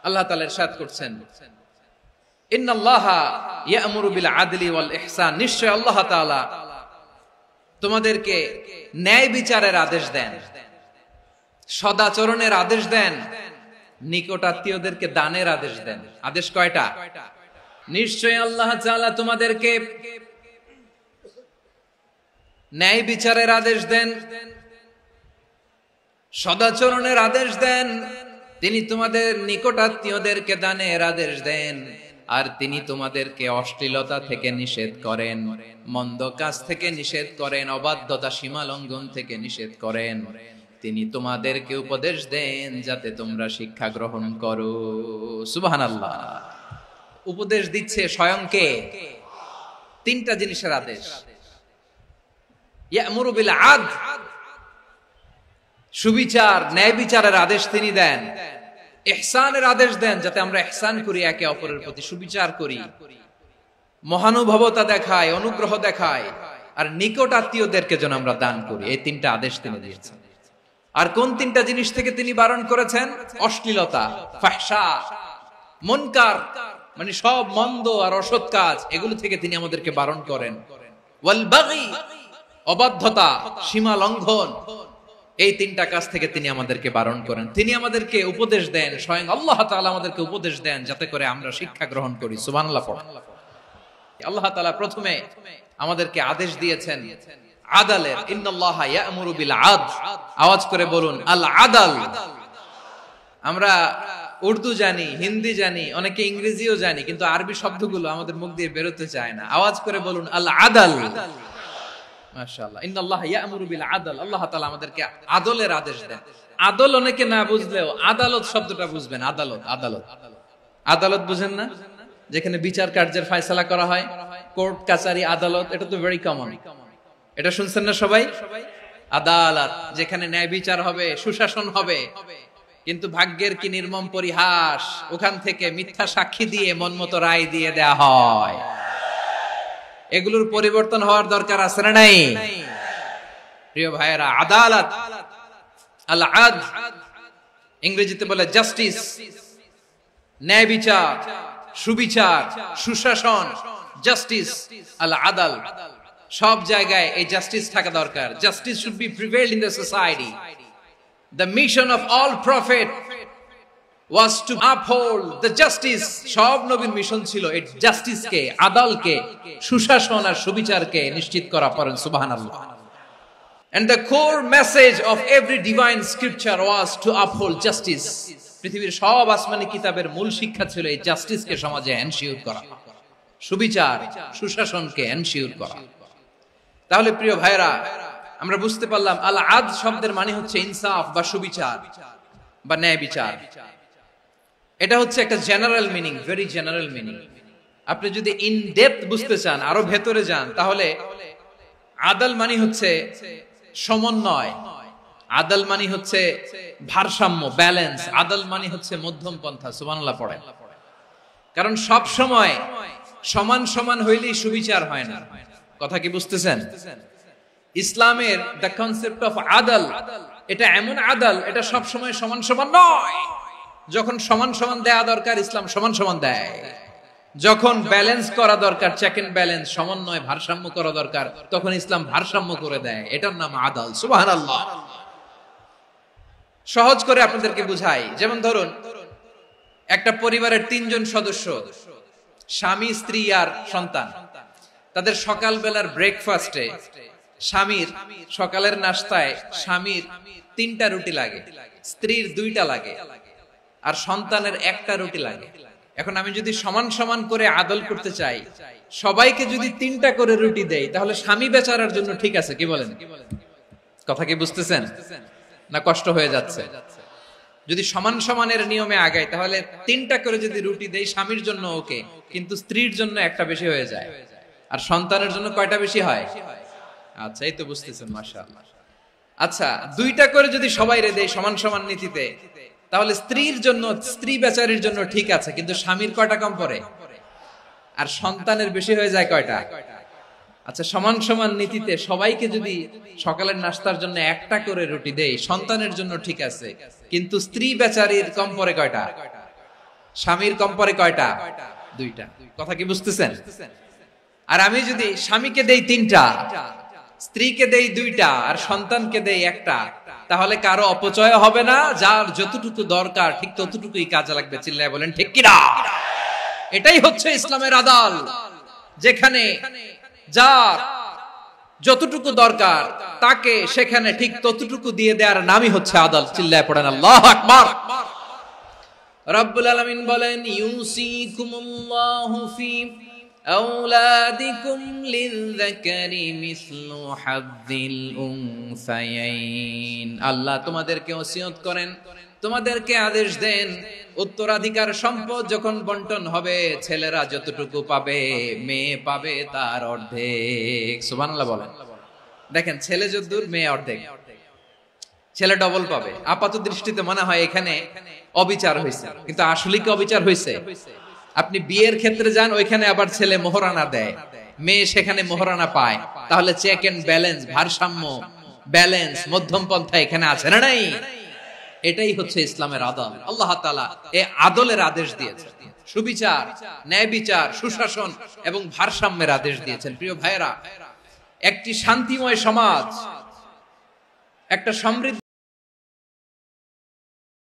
আল্লাহ তাআলা ইরশাদ করছেন, ইন্নাল্লাহা ইয়া'মুরু বিল আদলি ওয়াল ইহসান, নিশ্চয় আল্লাহ তাআলা তোমাদেরকে ন্যায় বিচারের আদেশ দেন, সদাচরণের আদেশ দেন, নিকটাত্মীয়দেরকে দানের আদেশ দেন। আদেশ কয়টা? নিশ্চয় আল্লাহ তাআলা তোমাদেরকে ন্যায় বিচারের আদেশ দেন, সদাচরণের আদেশ দেন, তিনি তোমাদের নিকটাত্মীয়দেরকে দানের আদেশ দেন, আর তিনি তোমাদেরকে অশ্লীলতা থেকে নিষেধ করেন, মন্দ কাজ থেকে নিষেধ করেন, অবাধ্যতা সীমা লঙ্ঘন থেকে নিষেধ করেন। তিনি তোমাদেরকে উপদেশ দেন যাতে তোমরা শিক্ষা গ্রহণ করো। সুবহানাল্লাহ। উপদেশ দিচ্ছে স্বয়ং কে? তিনটা জিনিসের আদেশ। ইয়া'মুরু বিল আদল, সুবিচার ন্যায় বিচারের আদেশ তিনি দেন। ইহসানের আদেশ দেন, যাতে আমরা ইহসান করি, একে অপরের প্রতি সুবিচার করি, মহানুভবতা দেখায়, অনুগ্রহ দেখায়, আর নিকট আত্মীয়দেরকে যেন আমরা দান করি। এই তিনটা আদেশ তিনি দিয়েছেন। আর কোন তিনটা জিনিস থেকে তিনি বারণ করেছেন? অশ্লীলতা, ফাহশা, মুনকার, মানে সব মন্দ আর অসৎ কাজ, এগুলো থেকে তিনি আমাদেরকে বারণ করেন। ওয়াল বাগি, অবাধ্যতা, সীমা লঙ্ঘন, এই তিনটা কাজ থেকে তিনি আমাদেরকে বারণ করেন। তিনি আমাদেরকে উপদেশ দেন, স্বয়ং আল্লাহ তাআলা আমাদেরকে উপদেশ দেন যাতে করে আমরা শিক্ষা গ্রহণ করি। সুবহানাল্লাহ পড়েন। আল্লাহ তাআলা প্রথমে আমাদেরকে আদেশ দিয়েছেন আদালের। ইন্নাল্লাহা ইয়া'মুরু বিল আদল, আওয়াজ করে বলুন আল আদল। আমরা উর্দু জানি, হিন্দি জানি, অনেকে ইংরেজিও জানি, কিন্তু আরবি শব্দগুলো আমাদের মুখ দিয়ে বেরোতে চায় না। আওয়াজ করে বলুন আল আদল। মাশাআল্লাহ। ইন্নাল্লাহা ইয়া'মুরু বিল আদল, আল্লাহ তাআলা আমাদেরকে আদলের আদেশ দেন। আদল অনেকে না বুঝলেও আদালত শব্দটা বুঝবেন। আদালত, আদালত, আদালত বুঝেন না? যেখানে বিচার কার্যের ফয়সালা করা হয়, কোর্ট কাচারি আদালত, এটা তো ভেরি কমন। এটা শুনছেন না সবাই? আদালত, যেখানে ন্যায় বিচার হবে, সুশাসন হবে। কিন্তু ভাগ্যের কি নির্মম পরিহাস, ওখান থেকে মিথ্যা সাক্ষী দিয়ে মনমতো রায় দিয়ে দেয়া হয়। এগুলোর পরিবর্তন হওয়ার দরকার আছে না নাই? প্রিয় ভাইয়েরা, আদালত, আল আদল, ইংরেজিতে বলে জাস্টিস, ন্যায় বিচার, সুবিচার, সুশাসন, জাস্টিস, আল আদল, সব জায়গায় এই জাস্টিস থাকা দরকার। Justice should be prevailed in the society. The mission of all prophet was to uphold the justice. সব নবীর মিশন ছিল এই জাস্টিসকে, আদালকে, সুশাসন আর সুবিচারকে নিশ্চিত করা। পড়েন সুবহানাল্লাহ। And the core message of every divine scripture was to uphold justice. পৃথিবীর সব আসমানি কিতাবের মূল শিক্ষা ছিল এই জাস্টিসকে সমাজে এনশিওর করা, সুবিচার, সুশাসনকে এনশিওর করা। তাহলে প্রিয় ভাইরা, আমরা বুঝতে পারলাম আল আদল শব্দের মানে হচ্ছে ইনসাফ বা সুবিচার বা ন্যায় বিচার। এটা হচ্ছে একটা general meaning, very general meaning. আপনি যদি ইন ডেপথ বুঝতে চান, আরো ভেতরে যান, তাহলে আদল মানে হচ্ছে সমন্বয়, আদল মানে হচ্ছে ভারসাম্য, ব্যালেন্স, আদল মানে হচ্ছে মধ্যম পন্থা। সুবহানাল্লাহ পড়েন। কারণ সব সময় সমান সমান হইলেই সুবিচার হয় না। কথা কি বুঝতেছেন? ইসলামের দ্য কনসেপ্ট অফ আদল, এটা এমন আদল, এটা সব সময় সমান সমান নয়। যখন সমান সমান দেয়া দরকার, ইসলাম সমান সমান দেয়। যখন ব্যালেন্স করা দরকার, চেক এন্ড ব্যালেন্স, সমন্বয়, ভারসাম্য করা দরকার, তখন ইসলাম ভারসাম্য করে দেয়। এটার নাম আদল। সুবহানাল্লাহ। সহজ করে আপনাদেরকে বুঝাই। যেমন ধরুন, একটা পরিবারের 3 জন সদস্য, স্বামী, স্ত্রী আর সন্তান। তাদের সকালবেলার ব্রেকফাস্টে, স্বামীর সকালের নাস্তায় স্বামীর 3টা রুটি লাগে, স্ত্রীর 2টা লাগে, আর সন্তানের 1টা রুটি লাগে। এখন আমি যদি সমান সমান করে আদল করতে চাই, সবাইকে যদি 3টা করে রুটি দেই, তাহলে স্বামী বেচারার জন্য ঠিক আছে? কি বলেন? কথা কি বুঝতেছেন না কষ্ট হয়ে যাচ্ছে? যদি সমান সমানের নিয়মে আগাই, তাহলে 3টা করে যদি রুটি দেই, স্বামীর জন্য ওকে, কিন্তু স্ত্রীর জন্য 1টা বেশি হয়ে যায়। আর সন্তানের জন্য কয়টা বেশি হয়? আচ্ছা, এই তো বুঝতেছেন, মাশাআল্লাহ। আচ্ছা, 2টা করে যদি সবাই রে দেয় সমান সমান নীতিতে, তাহলে স্ত্রীর জন্য, স্ত্রী বেচারির জন্য ঠিক আছে, কিন্তু স্বামীর কয়টা কম পড়ে? আর সন্তানের বেশি হয়ে যায় কয়টা? আচ্ছা, সমান সমান নীতিতে সবাইকে যদি সকালের নাস্তার জন্য 1টা করে রুটি দেই, সন্তানের জন্য ঠিক আছে, কিন্তু স্ত্রী বেচারির কম পড়ে কয়টা? স্বামীর কম পরে কয়টা? দুইটা। কথা কি বুঝতেছেন? আর আমি যদি স্বামীকে দেই তিনটা, স্ত্রীকে দেই দুইটা, আর সন্তানকে দেই একটা, তাহলে কারো অপচয় হবে না। যার যতটুকু দরকার ঠিক ততটুকুই কাজে লাগবে। চিল্লায় বলেন ঠিক কিনা? এটাই হচ্ছে ইসলামের আদাল, যেখানে যার যতটুকু দরকার তাকে সেখানে ঠিক ততটুকু দিয়ে দেওয়ার নামই হচ্ছে আদাল। চিল্লায় পড়েন আল্লাহু আকবার। রব্বুল আলামিন বলেন, ইউসিকুমুল্লাহু ফি আওলাদিকুম লিযযাকারি মিসলু হাযযিল উনসায়াইন। আল্লাহ তোমাদেরকে ওসিয়ত করেন, তোমাদেরকে আদেশ দেন, উত্তরাধিকার সম্পদ যখন বন্টন হবে, ছেলেরা যতটুকু পাবে, মেয়ে পাবে তার অর্ধেক। সুবহানাল্লাহ বলেন। দেখেন, ছেলে যদ্দুর, মেয়ে অর্ধেক, ছেলে ডবল পাবে। আপাত দৃষ্টিতে মনে হয় এখানে অবিচার হয়েছে, কিন্তু আসলে কি অবিচার হয়েছে? আপনি বিয়ের ক্ষেত্রে যান, ওইখানে আবার ছেলে মোহরানা দেয়, মেয়ে সেখানে মোহরানা পায়। তাহলে চেক এন্ড ব্যালেন্স, ভারসাম্য, ব্যালেন্স, মধ্যম পন্থা এখানে আছে না নাই? এটাই হচ্ছে ইসলামের আদল। আল্লাহ তাআলা এই আদলের আদেশ দিয়েছেন, সুবিচার, ন্যায় বিচার, সুশাসন এবং ভারসাম্যের আদেশ দিয়েছেন। প্রিয় ভাইয়েরা, একটি শান্তিময় সমাজ, একটা সমৃদ্ধ